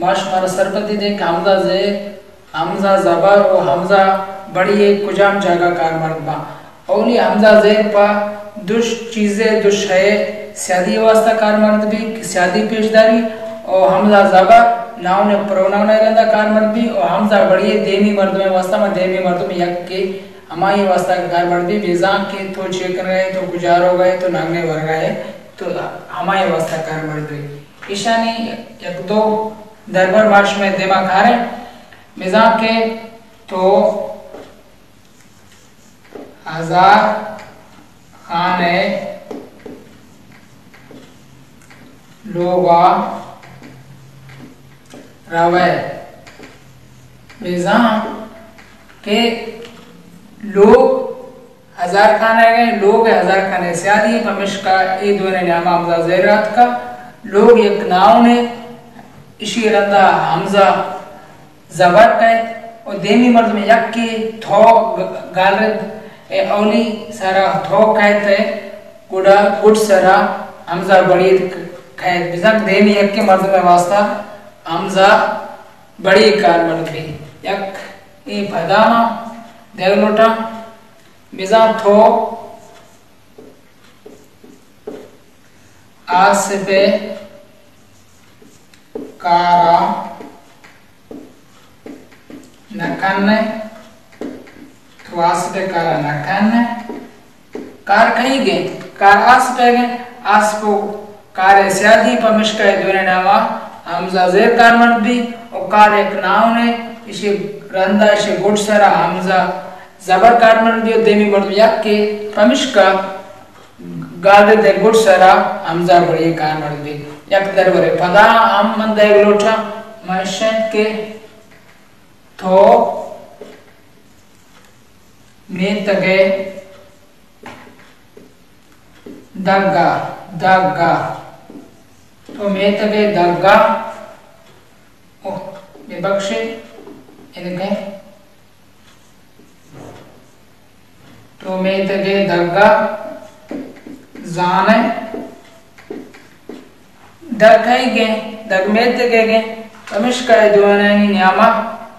माश मारा सरपति दे हमजा जे हमजा जबर और हमजा बड़ी एक कुजाम जगह कार मर्दबा ओली हमजा जे पा दुश चीजें दुश है शादी वास्ता कार मर्द भी शादी पेशदारी और हमजा जबर नाव ने प्रोनाउन रहंदा कार मर्द भी और हमजा बड़ी देमी मर्द में वास्ता में देमी मर्द में यक के हमारी वास्ता का कार मर्द भी बेजान के तो चेक गए तो गुजार हो गए तो नांगे वर गए तो हमारे वास्ता कार मर्द हुई ईशानी एक दो दरबार मार्च में दिमाग खा रहे मिजा के तो हजार खाने लोगा रवे मिजा के लोग हजार खाने गए लोग हजार खाने से आदि पमिश का ये दोनों नाम हमजा ज़ेरात का लोग एक नाव ने इसी रंदा हमजा जबर का और देमी मर्द में यक की थो गालरद ए औली सारा थो कहते गुड़ा गुड़ सारा हमजा बड़ी कहते बिजक देमी यक के मर्द में वास्ता हमजा बड़ी कार मर्द भी यक ये फदाना देवलोटा मिजा थो आसबे कारा नकन्ने तो आसबे कारा नकन्ने कार कहीं गए कार आसबे गए आसपो कार स्यादी पमिश का दोने नामा हमजा ज़ेर कार मर्द भी और कार एक नाव ने इसे रंदा इसे गुड़ सरा हमजा जबर कार मर्द भी और देमी मर्द यक के पमिश का गाल दे गुड़ सरा हमजा बड़ी कार मर्द भी यक दरबारे पदा हम मन दे लोटा मशन के तो में तगे दग्गा दग्गा तो में तगे दग्गा ओ ये बख्शे इनके तो में तगे दग्गा जाने दखाई गे दग में तगे गे कमिश का दोने नियामा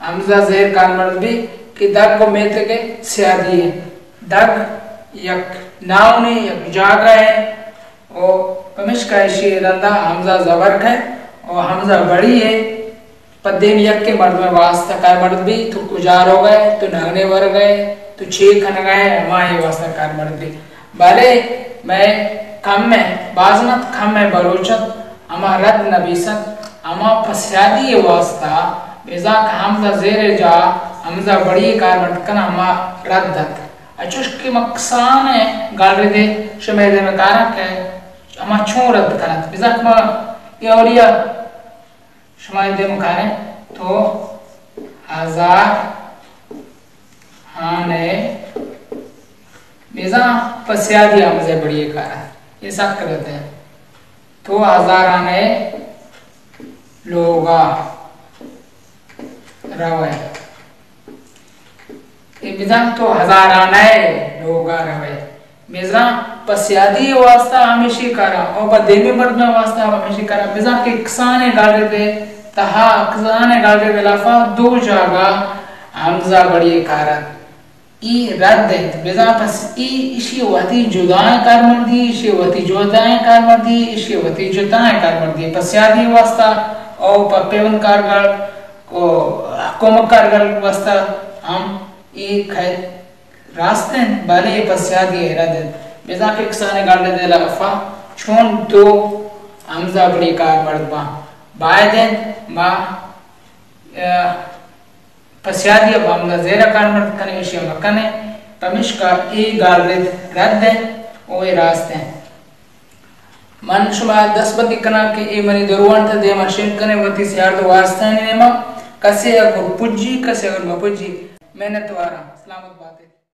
हमजा ज़ेर कार मर्द भी कि दग को में तगे स्यादी है दग यक नाव ने यक जागा है और कमिश का इसी रंदा हमजा जबर है और हमजा बड़ी है पद्देम यक के मर्द में वास्ता कार मर्द भी तो गुजार हो गए तो नगने वर गए तो छे खन गए हमारे वास्ता कार मर्द भी भले मैं कम में बाजनत कम में बलोचत अमा रद नबीसत अमा पस्यादी वास्ता बेजा हमजा ज़ेर जा हमजा बड़ी कार मर्द कन अमा रद्दत अचुश की मकसान है गालरे दे शमेदे में कारक है अमा छू रद्द करत बेजा कमा ये औरिया शमेदे में कारे तो हजार हाने बेजा पस्यादी हमसे बड़ी कार ये सब करते हैं तो हजार आने लोगा रवे ये बेजा तो हजार आने लोगा रवे बेजा पस्यादी वास्ता हमेशा करा और बदेमी मर्द में वास्ता हमेशा करा बेजा के किसान गाले दे तहा किसान गाले दे लाफा दो जगह हमजा बड़ी कार ई रद्द है बेजा पस ई इसी वती जुदाएं कार मर्दी इसी वती जुदाएं कार मर्दी इसी वती जुदाएं कार मर्दी पस्यादी वास्ता और पपेवन कारगल को हुकूमत कारगल वास्ता हम ई खै रास्ते बाले पस्यादी रद्द बेजा के किसान गाले दे लफा छोन तो हमजा बड़ी कार मर्दबा बायदेन मा पस्यादी अब हमजा ज़ेरा कार मर्द कने इशी मकने पमिश का ए गालरिद रद्द है ओ ए रास्ते हैं मन शुमा 10 बदी कना के ए मनी दरुवान थे दे मशीन कने वती से यार तो वास्ते ने मा कसे अगर पुज्जी कसे अगर मपुज्जी मेहनत वारा